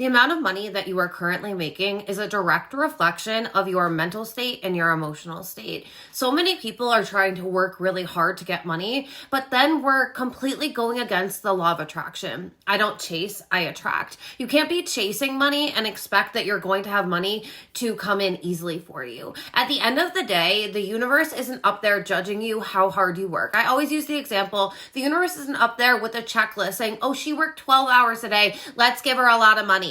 The amount of money that you are currently making is a direct reflection of your mental state and your emotional state. So many people are trying to work really hard to get money, but then we're completely going against the law of attraction. I don't chase, I attract. You can't be chasing money and expect that you're going to have money to come in easily for you. At the end of the day, the universe isn't up there judging you how hard you work. I always use the example, the universe isn't up there with a checklist saying, oh, she worked 12 hours a day, let's give her a lot of money.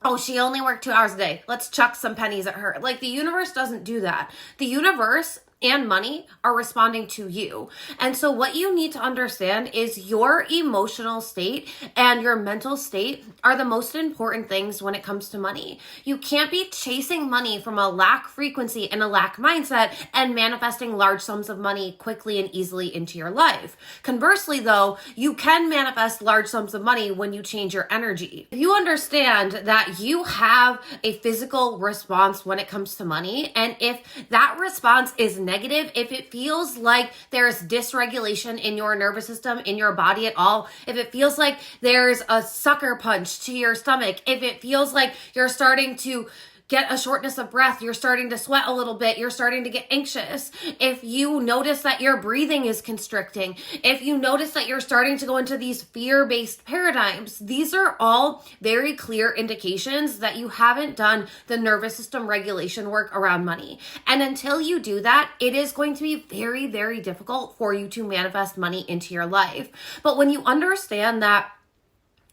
Oh, she only worked 2 hours a day, let's chuck some pennies at her. Like, the universe doesn't do that. The universe and money are responding to you. And so what you need to understand is your emotional state and your mental state are the most important things when it comes to money. You can't be chasing money from a lack frequency and a lack mindset and manifesting large sums of money quickly and easily into your life. Conversely, though, you can manifest large sums of money when you change your energy. If you understand that you have a physical response when it comes to money, and if that response is negative, if it feels like there's dysregulation in your nervous system, in your body at all, if it feels like there's a sucker punch to your stomach, if it feels like you're starting to get a shortness of breath, you're starting to sweat a little bit, you're starting to get anxious, if you notice that your breathing is constricting, if you notice that you're starting to go into these fear-based paradigms, these are all very clear indications that you haven't done the nervous system regulation work around money. And until you do that, it is going to be very, very difficult for you to manifest money into your life. But when you understand that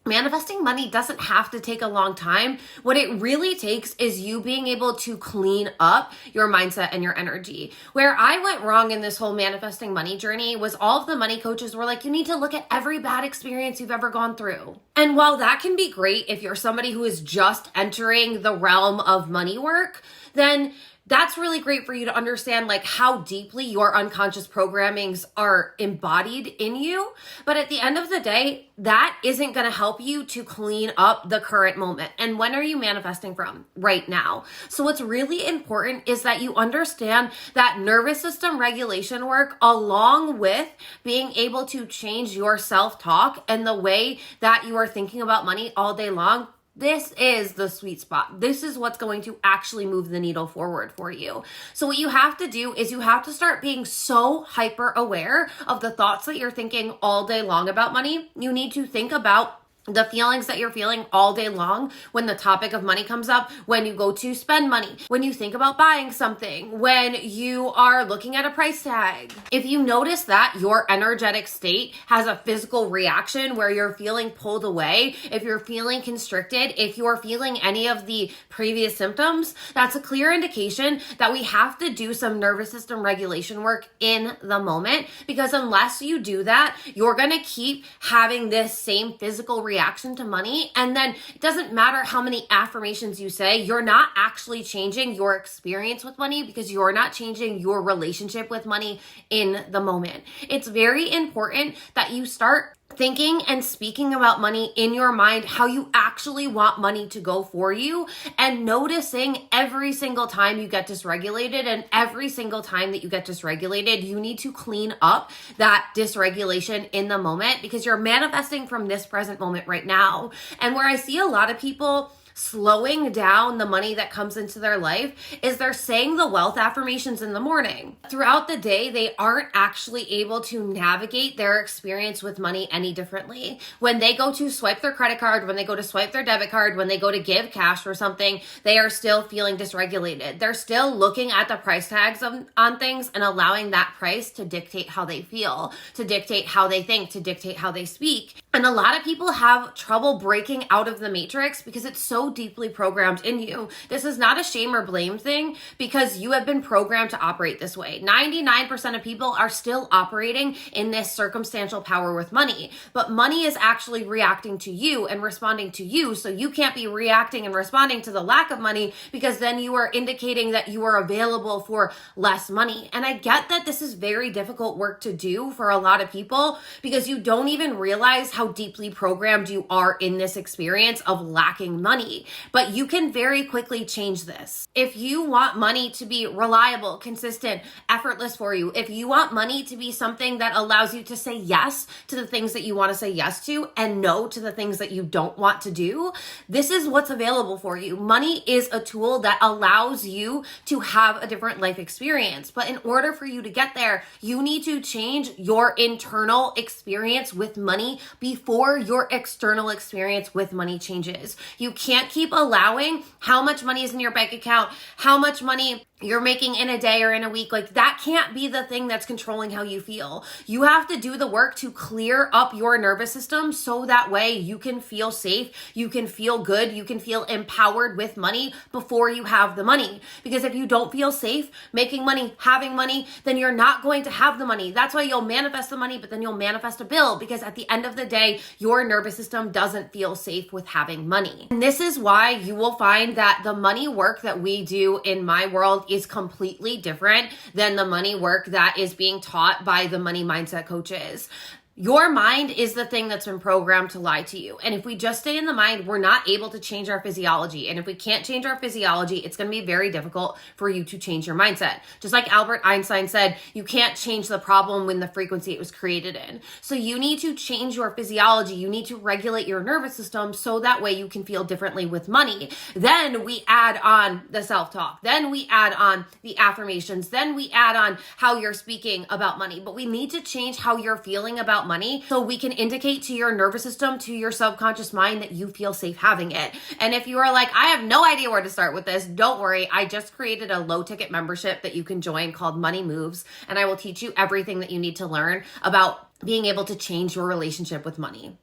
manifesting money doesn't have to take a long time. What it really takes is you being able to clean up your mindset and your energy. Where I went wrong in this whole manifesting money journey was all of the money coaches were like, you need to look at every bad experience you've ever gone through. And while that can be great if you're somebody who is just entering the realm of money work, then that's really great for you to understand like how deeply your unconscious programmings are embodied in you. But at the end of the day, that isn't going to help you to clean up the current moment. And when are you manifesting from? Right now. So what's really important is that you understand that nervous system regulation work along with being able to change your self-talk and the way that you are thinking about money all day long. This is the sweet spot. This is what's going to actually move the needle forward for you. So what you have to do is you have to start being so hyper aware of the thoughts that you're thinking all day long about money. You need to think about the feelings that you're feeling all day long when the topic of money comes up, when you go to spend money, when you think about buying something, when you are looking at a price tag. If you notice that your energetic state has a physical reaction where you're feeling pulled away, if you're feeling constricted, if you're feeling any of the previous symptoms, that's a clear indication that we have to do some nervous system regulation work in the moment, because unless you do that, you're going to keep having this same physical reaction to money. And then it doesn't matter how many affirmations you say, you're not actually changing your experience with money because you're not changing your relationship with money in the moment. It's very important that you start thinking and speaking about money in your mind, how you actually want money to go for you, and noticing every single time you get dysregulated, and every single time that you get dysregulated, you need to clean up that dysregulation in the moment because you're manifesting from this present moment right now. And where I see a lot of people slowing down the money that comes into their life is they're saying the wealth affirmations in the morning. Throughout the day, they aren't actually able to navigate their experience with money any differently. When they go to swipe their credit card, when they go to swipe their debit card, when they go to give cash for something, they are still feeling dysregulated. They're still looking at the price tags on things and allowing that price to dictate how they feel, to dictate how they think, to dictate how they speak. And a lot of people have trouble breaking out of the matrix because it's so deeply programmed in you. This is not a shame or blame thing because you have been programmed to operate this way. 99% of people are still operating in this circumstantial power with money, but money is actually reacting to you and responding to you. So you can't be reacting and responding to the lack of money because then you are indicating that you are available for less money. And I get that this is very difficult work to do for a lot of people because you don't even realize how how deeply programmed you are in this experience of lacking money. But you can very quickly change this. If you want money to be reliable, consistent, effortless for you, if you want money to be something that allows you to say yes to the things that you want to say yes to and no to the things that you don't want to do, this is what's available for you. Money is a tool that allows you to have a different life experience. But in order for you to get there, you need to change your internal experience with money before your external experience with money changes. You can't keep allowing how much money is in your bank account, how much money you're making in a day or in a week. Like, that can't be the thing that's controlling how you feel. You have to do the work to clear up your nervous system so that way you can feel safe, you can feel good, you can feel empowered with money before you have the money. Because if you don't feel safe making money, having money, then you're not going to have the money. That's why you'll manifest the money, but then you'll manifest a bill, because at the end of the day, your nervous system doesn't feel safe with having money. And this is why you will find that the money work that we do in my world is completely different than the money work that is being taught by the money mindset coaches. Your mind is the thing that's been programmed to lie to you. And if we just stay in the mind, we're not able to change our physiology. And if we can't change our physiology, it's going to be very difficult for you to change your mindset. Just like Albert Einstein said, you can't change the problem when the frequency it was created in. So you need to change your physiology. You need to regulate your nervous system so that way you can feel differently with money. Then we add on the self-talk. Then we add on the affirmations. Then we add on how you're speaking about money. But we need to change how you're feeling about money so we can indicate to your nervous system, to your subconscious mind, that you feel safe having it. And if you are like, I have no idea where to start with this, don't worry. I just created a low ticket membership that you can join called Money Moves, and I will teach you everything that you need to learn about being able to change your relationship with money.